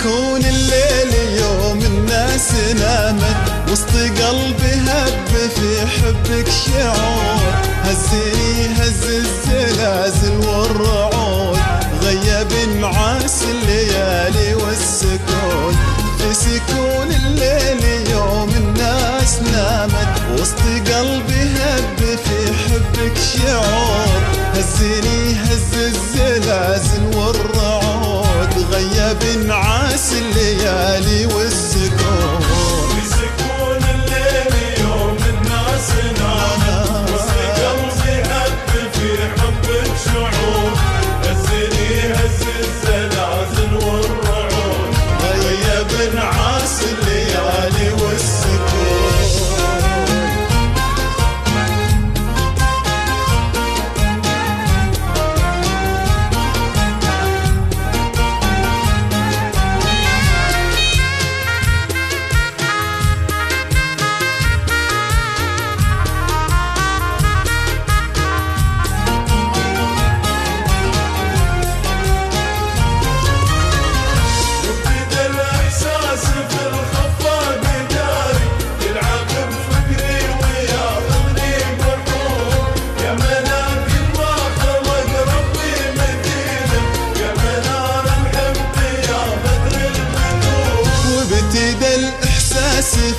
يكون الليل يوم الناس نامت، وسط قلبي هب في حبك شعور، هزني هز الزلازل والرعود، غيب نعاس الليالي والسكون. في سكون الليل يوم الناس نامت، وسط قلبي هب في حبك شعور، هزني هز الزلازل والرعود، غيب نعاس الليالي والسكون. في سكون الليل يوم الناس نامت، وسط قلبي هب في حبك شعور، هزني هز الزلازل والرعود، غيب نعاس الليالي والسكون.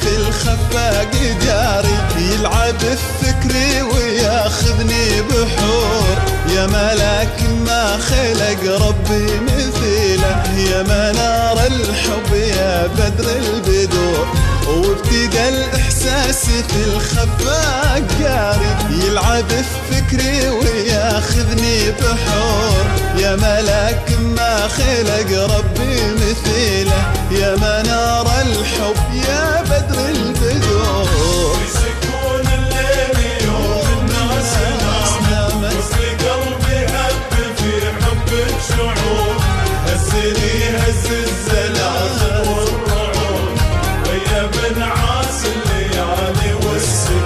في الخفاق جاري يلعب بفكري وياخذني بحور، يا ملاك ما خلق ربي مثيله، يا منار الحب يا بدر البدور. وابتدى الإحساس في الخفاق جاري يلعب بفكري وياخذني بحور، يا ملاك ما خلق ربي مثيله، يا منار الحب يا بدر البدور. في سكون الليل يوم الناس نامت، وسط قلبي هب في حبك شعور، هزني هز الزلازل والرعود، غيب نعاس الليالي والسكون.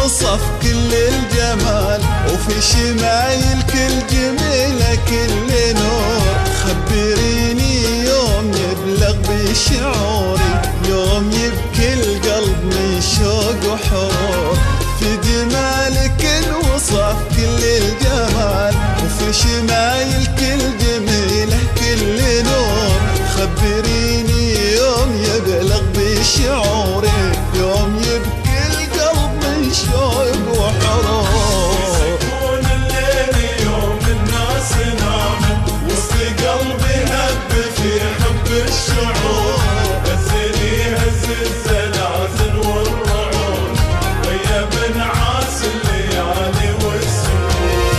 وصف كل الجمال، وفي شمايل كل جميلة كل نور، خبريني يوم يبلغ بشعوري، يوم يبكي القلب من شوق وحرور. في جمالك وصف كل الجمال، وفي شمايل كل جميلة كل نور، خبريني يوم يبلغ بشعوري، يوم يبكي شوق وحرور. في سكون الليل يوم الناس نامت، وسط قلبي هب في حب الشعور، هزني هز الزلازل والرعود، غيب نعاس الليالي والسكون.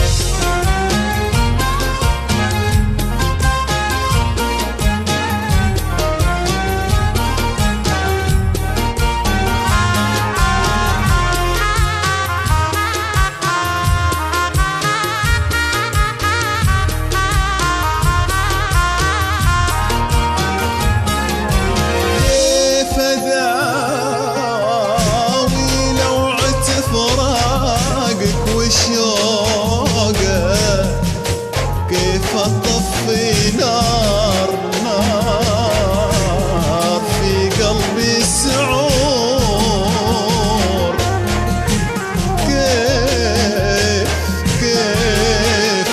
كيف اطفي نار في قلبي السعور، كيف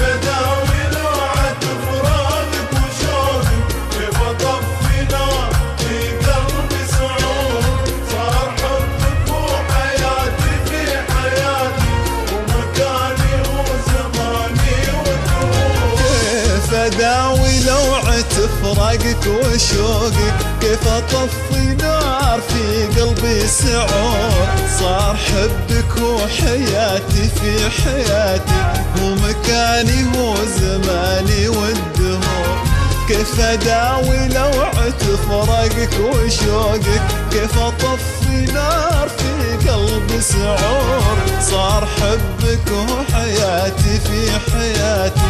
اداوي لوعة فراقك وشوقك، كيف اطفي نار في قلبي سعور، صار حبك وحياتي في حياتي، ومكاني وزماني ودور. كيف اداوي لوعة وعت فراقك وشوقك، كيف اطفي نار في قلبي سعور. صار حبك وحياتي في حياتي، ومكاني وزماني والدهور. كيف اداوي لوعة فراقك وشوقك، كيف اطفي نار في قلبي سعور. صار حبك وحياتي في حياتي،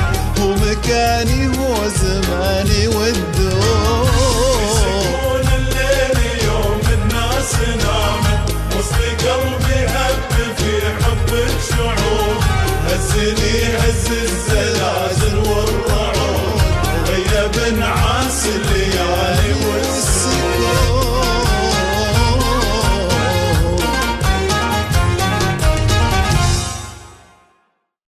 ومكاني وزماني والدور. يسكون الليل يوم الناس نام،